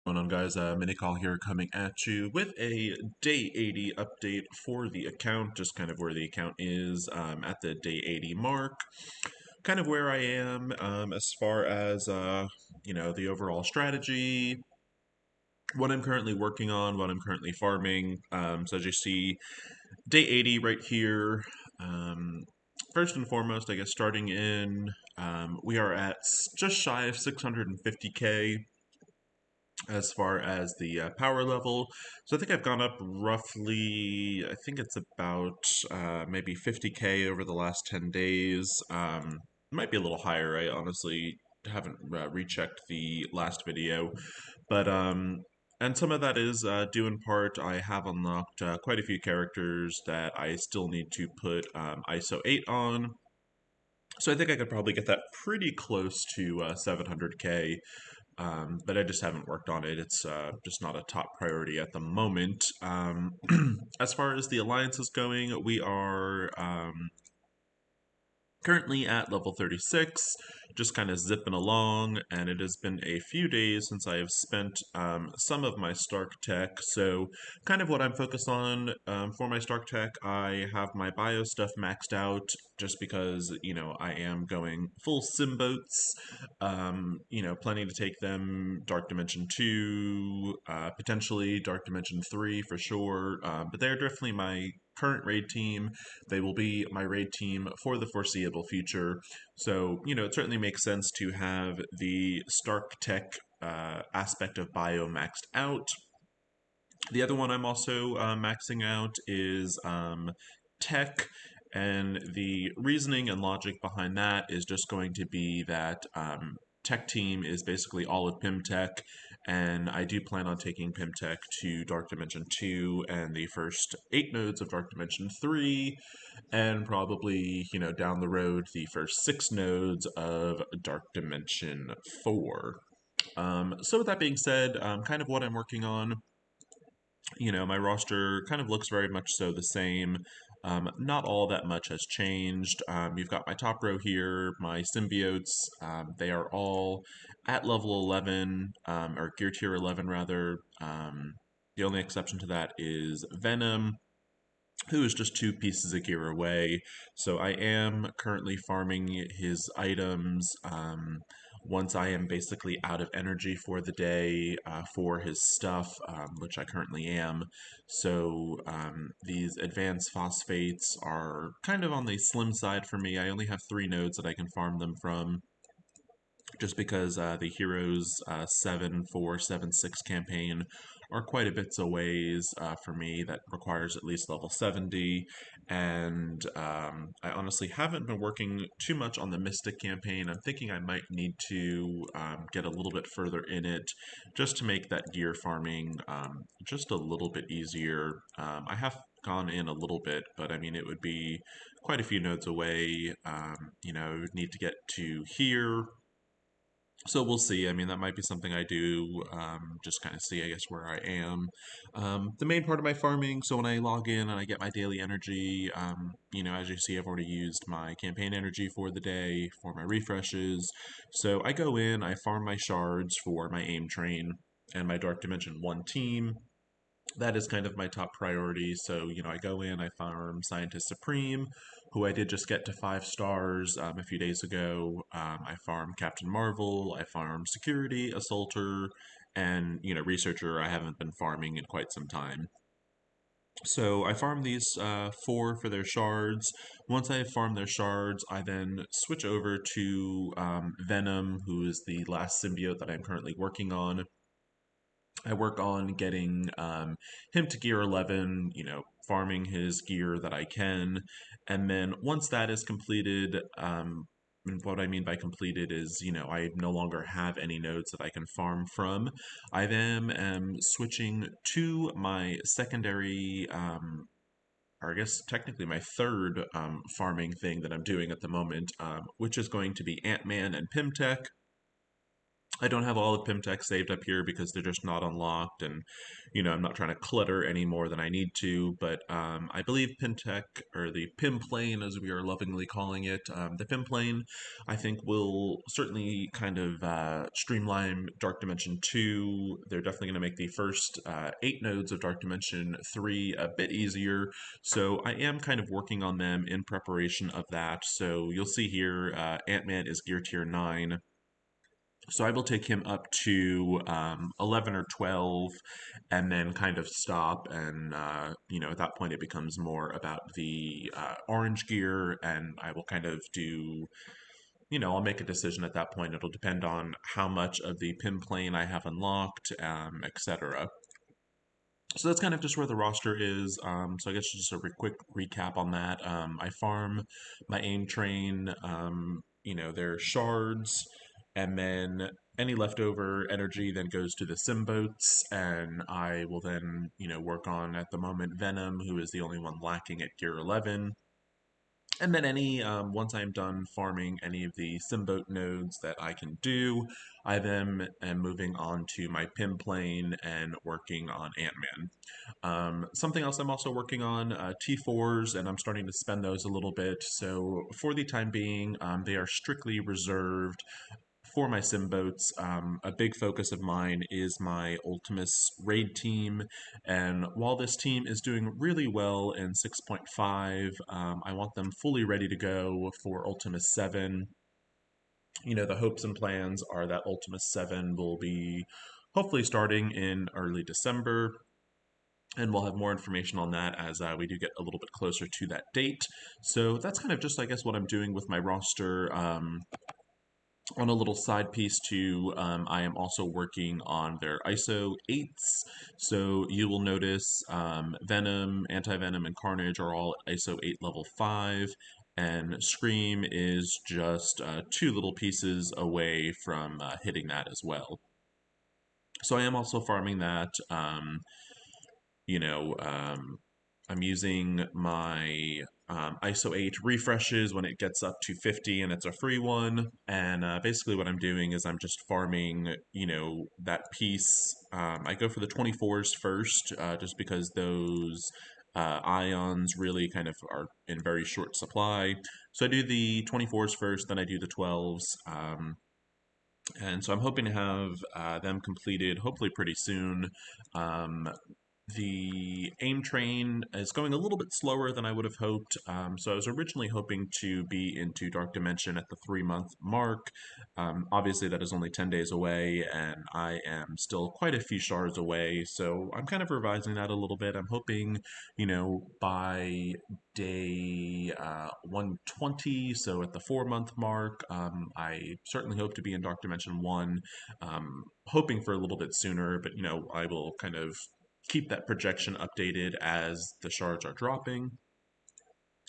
Going on, guys? Minicall here, coming at you with a day 80 update for the account, just kind of where the account is at the day 80 mark, kind of where I am as far as the overall strategy, what I'm currently working on, what I'm currently farming. So as you see, day 80 right here. Um, First and foremost, I guess starting in, we are at just shy of 650k as far as the power level. So I think I've gone up roughly, I think it's about maybe 50k over the last 10 days. Might be a little higher. I honestly haven't rechecked the last video, but and some of that is due in part I have unlocked quite a few characters that I still need to put ISO 8 on. So I think I could probably get that pretty close to 700k, but I just haven't worked on it. It's just not a top priority at the moment. As far as the alliance is going, we are currently at level 36, just kind of zipping along, and it has been a few days since I have spent some of my Stark tech. So, kind of what I'm focused on for my Stark tech, I have my bio stuff maxed out just because, I am going full Symbiotes, planning to take them Dark Dimension 2, potentially Dark Dimension 3 for sure, but they're definitely my current raid team. They will be my raid team for the foreseeable future. So, it certainly makes sense to have the Stark Tech aspect of bio maxed out. The other one I'm also maxing out is Tech. And the reasoning and logic behind that is just going to be that Tech Team is basically all of PimTech, and I do plan on taking PimTech to Dark Dimension 2 and the first 8 nodes of Dark Dimension 3, and probably, down the road, the first 6 nodes of Dark Dimension 4. So with that being said, kind of what I'm working on, my roster kind of looks very much so the same. Not all that much has changed. You've got my top row here, my symbiotes. They are all at level 11, or gear tier 11 rather. The only exception to that is Venom, who is just 2 pieces of gear away. So I am currently farming his items. Once I am basically out of energy for the day for his stuff, which I currently am. So these advanced phosphates are kind of on the slim side for me. I only have 3 nodes that I can farm them from, just because the Heroes 7-4-7-6 campaign are quite a bits a ways for me. That requires at least level 70, and I honestly haven't been working too much on the Mystic campaign. I'm thinking I might need to get a little bit further in it, just to make that gear farming just a little bit easier. I have gone in a little bit, but I mean, it would be quite a few nodes away. Need to get to here, so we'll see. I mean, that might be something I do, just kind of see, I guess, where I am. The main part of my farming, so when I log in and I get my daily energy, as you see, I've already used my campaign energy for the day for my refreshes. So I go in, I farm my shards for my aim train and my Dark Dimension 1 team. That is kind of my top priority. So, I go in, I farm Scientist Supreme, who I did just get to 5 stars a few days ago. I farm Captain Marvel, I farm Security, Assaulter, and, Researcher I haven't been farming in quite some time. So I farm these 4 for their shards. Once I farm their shards, I then switch over to Venom, who is the last symbiote that I'm currently working on. I work on getting him to gear 11, farming his gear that I can. And then once that is completed, and what I mean by completed is, I no longer have any nodes that I can farm from. I then am switching to my secondary, or I guess technically my third farming thing that I'm doing at the moment, which is going to be Ant-Man and Pimtech. I don't have all of Pimtech saved up here because they're just not unlocked, and I'm not trying to clutter any more than I need to. But I believe Pimtech, or the Pim plane, as we are lovingly calling it, the Pim plane, I think will certainly kind of streamline Dark Dimension 2. They're definitely going to make the first 8 nodes of Dark Dimension 3 a bit easier. So I am kind of working on them in preparation of that. So you'll see here, Ant-Man is gear tier 9. So I will take him up to 11 or 12 and then kind of stop. And, at that point, it becomes more about the orange gear. And I will kind of do, I'll make a decision at that point. It'll depend on how much of the pin plane I have unlocked, etc. So that's kind of just where the roster is. So I guess just a quick recap on that. I farm my aim train, their shards, and then any leftover energy then goes to the Symbots, and I will then, work on at the moment Venom, who is the only one lacking at Gear 11. And then once I'm done farming any of the Symbiote nodes that I can do, I then am moving on to my Pim plane and working on Ant-Man. Something else I'm also working on, T4s, and I'm starting to spend those a little bit. So for the time being, they are strictly reserved for my sim boats. A big focus of mine is my Ultimus raid team, and while this team is doing really well in 6.5, I want them fully ready to go for Ultimus 7. The hopes and plans are that Ultimus 7 will be hopefully starting in early December, and we'll have more information on that as we do get a little bit closer to that date. So that's kind of just, I guess, what I'm doing with my roster. On a little side piece too, I am also working on their ISO 8s. So you will notice Venom, Anti-Venom, and Carnage are all at ISO 8 level 5. And Scream is just 2 little pieces away from hitting that as well. So I am also farming that. You know, I'm using my ISO 8 refreshes when it gets up to 50 and it's a free one. And basically, what I'm doing is I'm just farming, that piece. I go for the 24s first, just because those ions really kind of are in very short supply. So I do the 24s first, then I do the 12s. And so I'm hoping to have them completed hopefully pretty soon. Um, the aim train is going a little bit slower than I would have hoped. So I was originally hoping to be into Dark Dimension at the 3 month mark. Obviously, that is only 10 days away, and I am still quite a few shards away. So I'm kind of revising that a little bit. I'm hoping, by day 120, so at the 4 month mark, I certainly hope to be in Dark Dimension 1. Hoping for a little bit sooner, but I will kind of keep that projection updated as the shards are dropping.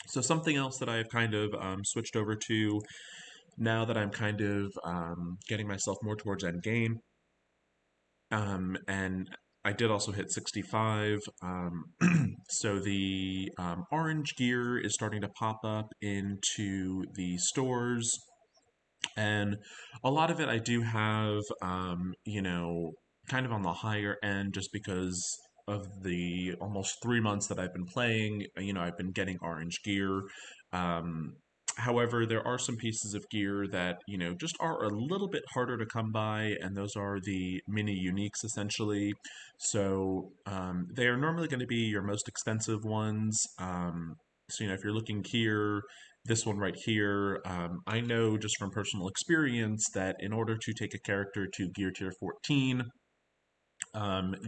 So something else that I've kind of switched over to now that I'm kind of getting myself more towards end game, and I did also hit 65. So the orange gear is starting to pop up into the stores, and a lot of it I do have, kind of on the higher end just because of the almost 3 months that I've been playing. I've been getting orange gear. Um, However, there are some pieces of gear that, just are a little bit harder to come by, and those are the mini uniques essentially. So they are normally going to be your most expensive ones. So, if you're looking here, this one right here, I know just from personal experience that in order to take a character to gear tier 14,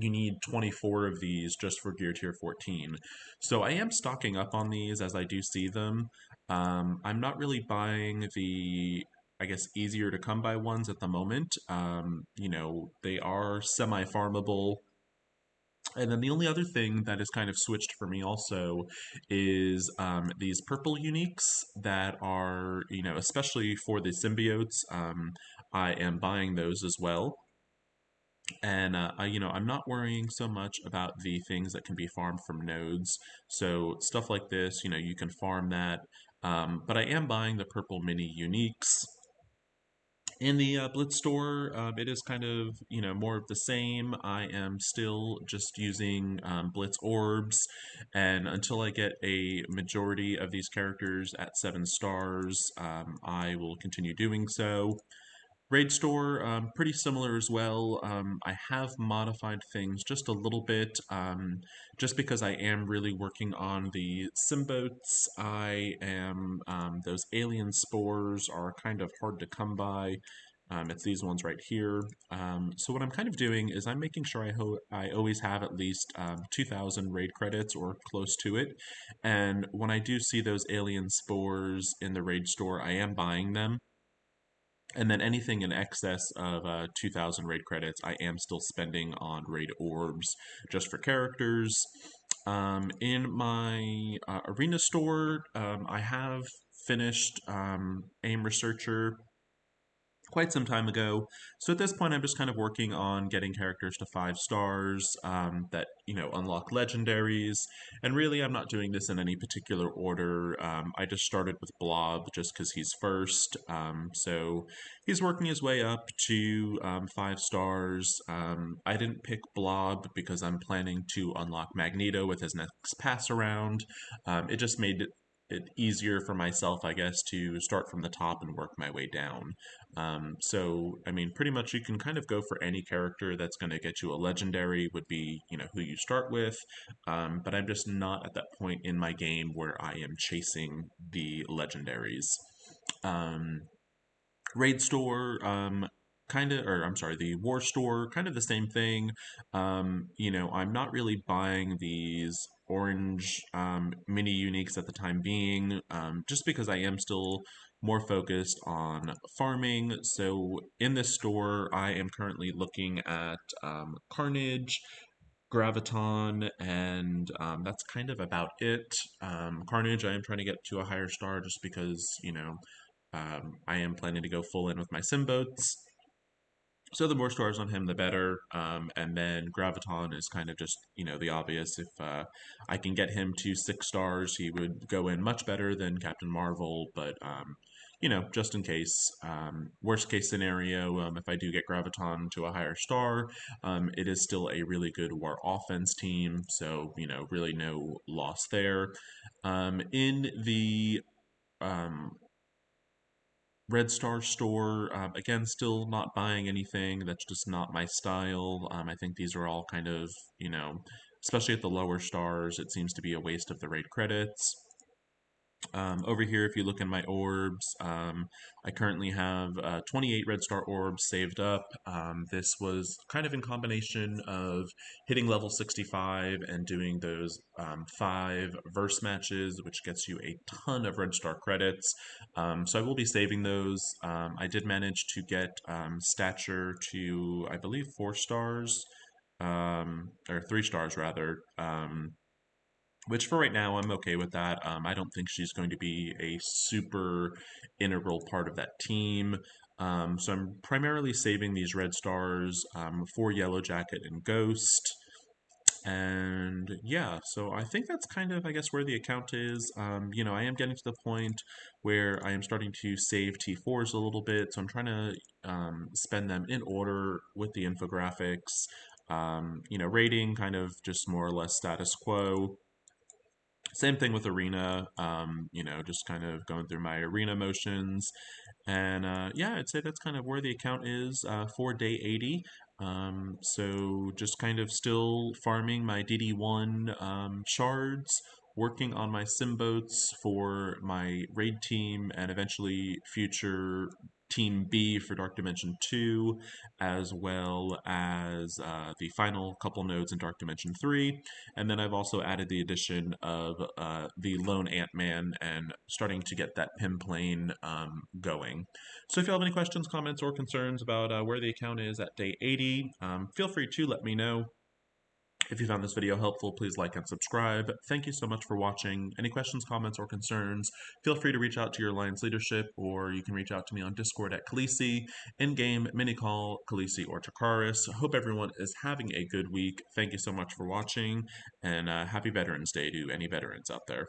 you need 24 of these just for gear tier 14. So I am stocking up on these as I do see them. I'm not really buying the, I guess, easier to come by ones at the moment. They are semi farmable. And then the only other thing that is kind of switched for me also is these purple uniques that are, especially for the symbiotes. I am buying those as well. And I'm not worrying so much about the things that can be farmed from nodes. So stuff like this, you can farm that. But I am buying the purple mini uniques. In the Blitz store, it is kind of, more of the same. I am still just using Blitz orbs, and until I get a majority of these characters at 7 stars, I will continue doing so. Raid Store, pretty similar as well. I have modified things just a little bit, just because I am really working on the Symbots. Those alien spores are kind of hard to come by. It's these ones right here. So what I'm kind of doing is I'm making sure I always have at least 2,000 raid credits or close to it. And when I do see those alien spores in the raid store, I am buying them, and then anything in excess of 2,000 raid credits, I am still spending on raid orbs just for characters. In my arena store, I have finished AIM Researcher quite some time ago. So at this point, I'm just kind of working on getting characters to 5 stars that unlock legendaries. And really, I'm not doing this in any particular order. I just started with Blob just because he's first. So he's working his way up to 5 stars. I didn't pick Blob because I'm planning to unlock Magneto with his next pass around. It just made it easier for myself, I guess, to start from the top and work my way down. I mean, pretty much you can kind of go for any character that's going to get you a legendary, would be, who you start with. But I'm just not at that point in my game where I am chasing the legendaries. Um, Raid Store, kind of, or I'm sorry, the War Store, kind of the same thing. I'm not really buying these orange mini uniques at the time being, just because I am still more focused on farming. So in this store, I am currently looking at Carnage, Graviton, and that's kind of about it. Carnage, I am trying to get to a higher star just because, I am planning to go full in with my Symbots. So the more stars on him, the better. And then Graviton is kind of just, the obvious. If I can get him to 6 stars, he would go in much better than Captain Marvel. But, just in case, worst case scenario, if I do get Graviton to a higher star, it is still a really good war offense team. So, really no loss there. In the um, Red Star store, again, still not buying anything. That's just not my style. I think these are all kind of, especially at the lower stars, it seems to be a waste of the raid credits. Over here, if you look in my orbs, I currently have 28 red star orbs saved up. This was kind of in combination of hitting level 65 and doing those 5 verse matches, which gets you a ton of red star credits. So I will be saving those. I did manage to get stature to, I believe, 4 stars, or 3 stars rather. Which for right now, I'm okay with that. I don't think she's going to be a super integral part of that team. So I'm primarily saving these red stars for Yellow Jacket and Ghost. And yeah, so I think that's kind of, I guess, where the account is. I am getting to the point where I am starting to save T4s a little bit. So I'm trying to spend them in order with the infographics. Rating kind of just more or less status quo. Same thing with arena, just kind of going through my arena motions. And yeah, I'd say that's kind of where the account is for day 80. So just kind of still farming my DD1 shards, working on my Symbots for my raid team, and eventually future Team B for Dark Dimension 2, as well as the final couple nodes in Dark Dimension 3. And then I've also added the addition of the lone Ant-Man and starting to get that Pim plane going. So if you have any questions, comments, or concerns about where the account is at day 80, feel free to let me know. If you found this video helpful, please like and subscribe. Thank you so much for watching. Any questions, comments, or concerns, feel free to reach out to your Alliance leadership, or you can reach out to me on Discord at Khaleesi, in-game, mini-call, Khaleesi, or Takaris. Hope everyone is having a good week. Thank you so much for watching, and happy Veterans Day to any veterans out there.